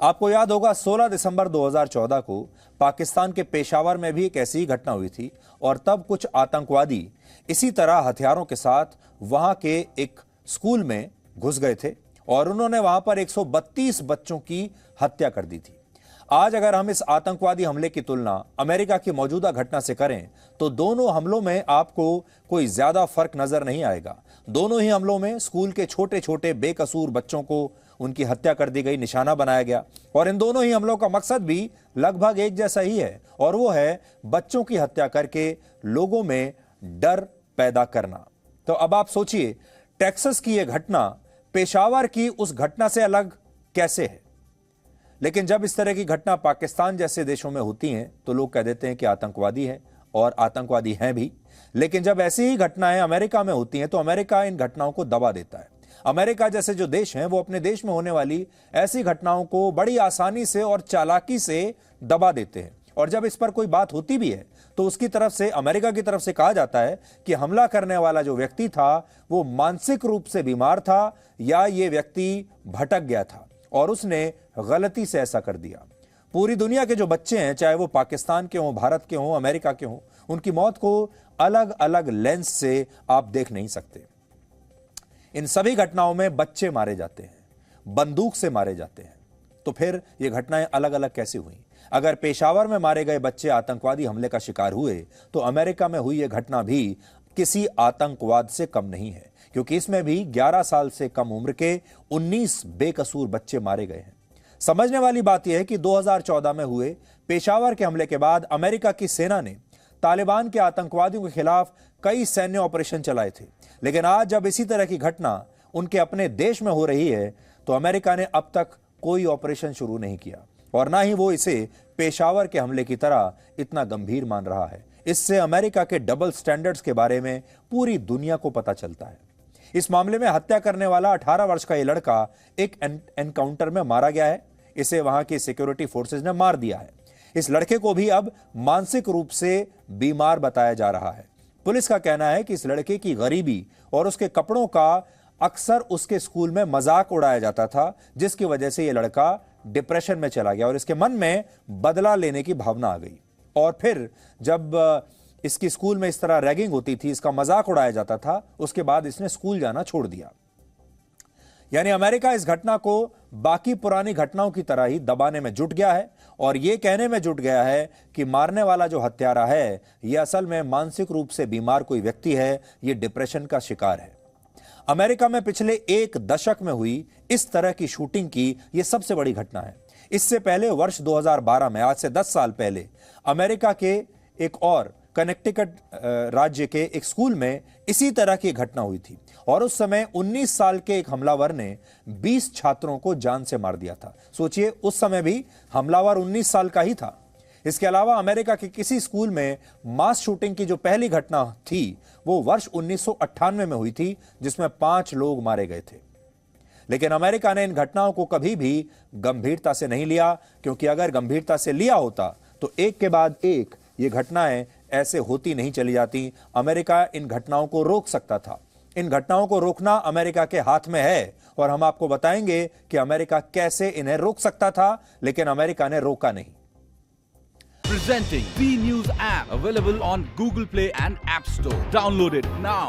आपको याद होगा 16 दिसंबर 2014 को पाकिस्तान के पेशावर में भी एक ऐसी ही घटना हुई थी और तब कुछ आतंकवादी इसी तरह हथियारों के साथ वहां के एक स्कूल में घुस गए थे और उन्होंने वहां पर 132 बच्चों की हत्या कर दी थी। आज अगर हम इस आतंकवादी हमले की तुलना अमेरिका की मौजूदा घटना से करें तो दोनों हमलों में आपको कोई ज्यादा फर्क नजर नहीं आएगा। दोनों ही हमलों में स्कूल के छोटे छोटे बेकसूर बच्चों को उनकी हत्या कर दी गई, निशाना बनाया गया और इन दोनों ही हमलों का मकसद भी लगभग एक जैसा ही है और वो है बच्चों की हत्या करके लोगों में डर पैदा करना। तो अब आप सोचिए, टेक्सास की यह घटना पेशावर की उस घटना से अलग कैसे है? लेकिन जब इस तरह की घटना पाकिस्तान जैसे देशों में होती हैं तो लोग कह देते हैं कि आतंकवादी है और आतंकवादी हैं भी। लेकिन जब ऐसी ही घटनाएं अमेरिका में होती हैं तो अमेरिका इन घटनाओं को दबा देता है। अमेरिका जैसे जो देश हैं वो अपने देश में होने वाली ऐसी घटनाओं को बड़ी आसानी से और चालाकी से दबा देते हैं और जब इस पर कोई बात होती भी है तो उसकी तरफ से, अमेरिका की तरफ से कहा जाता है कि हमला करने वाला जो व्यक्ति था वो मानसिक रूप से बीमार था या ये व्यक्ति भटक गया था और उसने गलती से ऐसा कर दिया। पूरी दुनिया के जो बच्चे हैं, चाहे वो पाकिस्तान के हों, भारत के हों, अमेरिका के हों, उनकी मौत को अलग अलग लेंस से आप देख नहीं सकते। इन सभी घटनाओं में बच्चे मारे जाते हैं, बंदूक से मारे जाते हैं। तो फिर ये घटनाएं अलग अलग कैसे हुई? अगर पेशावर में मारे गए बच्चे आतंकवादी हमले का शिकार हुए तो अमेरिका में हुई यह घटना भी किसी आतंकवाद से कम नहीं है, क्योंकि इसमें भी 11 साल से कम उम्र के 19 बेकसूर बच्चे मारे गए हैं। समझने वाली बात यह है कि 2014 में हुए पेशावर के हमले के बाद अमेरिका की सेना ने तालिबान के आतंकवादियों के खिलाफ कई सैन्य ऑपरेशन चलाए थे, लेकिन आज जब इसी तरह की घटना उनके अपने देश में हो रही है तो अमेरिका ने अब तक कोई ऑपरेशन शुरू नहीं किया और ना ही वो इसे पेशावर के हमले की तरह इतना गंभीर मान रहा है। इससे अमेरिका के डबल स्टैंडर्ड्स के बारे में पूरी दुनिया को पता चलता है। इस मामले में हत्या करने वाला 18 वर्ष का यह लड़का एक एनकाउंटर में मारा गया है। इसे वहां की सिक्योरिटी फोर्सेज ने मार दिया है। इस लड़के को भी अब मानसिक रूप से बीमार बताया जा रहा है। पुलिस का कहना है कि इस लड़के की गरीबी और उसके कपड़ों का अक्सर उसके स्कूल में मजाक उड़ाया जाता था, जिसकी वजह से यह लड़का डिप्रेशन में चला गया और इसके मन में बदला लेने की भावना आ गई। और फिर जब इसकी स्कूल में इस तरह रैगिंग होती थी, इसका मजाक उड़ाया जाता था, उसके बाद इसने स्कूल जाना छोड़ दिया। यानी अमेरिका इस घटना को बाकी पुरानी घटनाओं की तरह ही दबाने में जुट गया है और यह कहने में जुट गया है कि मारने वाला जो हत्यारा है यह असल में मानसिक रूप से बीमार कोई व्यक्ति है, यह डिप्रेशन का शिकार है। अमेरिका में पिछले एक दशक में हुई इस तरह की शूटिंग की यह सबसे बड़ी घटना है। इससे पहले वर्ष 2012 में, आज से 10 साल पहले, अमेरिका के एक और कनेक्टिकट राज्य के एक स्कूल में इसी तरह की घटना हुई थी और उस समय 19 साल के एक हमलावर ने 20 छात्रों को जान से मार दिया था। सोचिए, उस समय भी हमलावर 19 साल का ही था। इसके अलावा अमेरिका के किसी स्कूल में मास शूटिंग की जो पहली घटना थी वो वर्ष 1998 में हुई थी, जिसमें 5 लोग मारे गए थे। लेकिन अमेरिका ने इन घटनाओं को कभी भी गंभीरता से नहीं लिया, क्योंकि अगर गंभीरता से लिया होता तो एक के बाद एक ये घटनाएं ऐसे होती नहीं चली जाती। अमेरिका इन घटनाओं को रोक सकता था। इन घटनाओं को रोकना अमेरिका के हाथ में है और हम आपको बताएंगे कि अमेरिका कैसे इन्हें रोक सकता था, लेकिन अमेरिका ने रोका नहीं। Presenting B News app, available on Google Play and App Store. Download it now.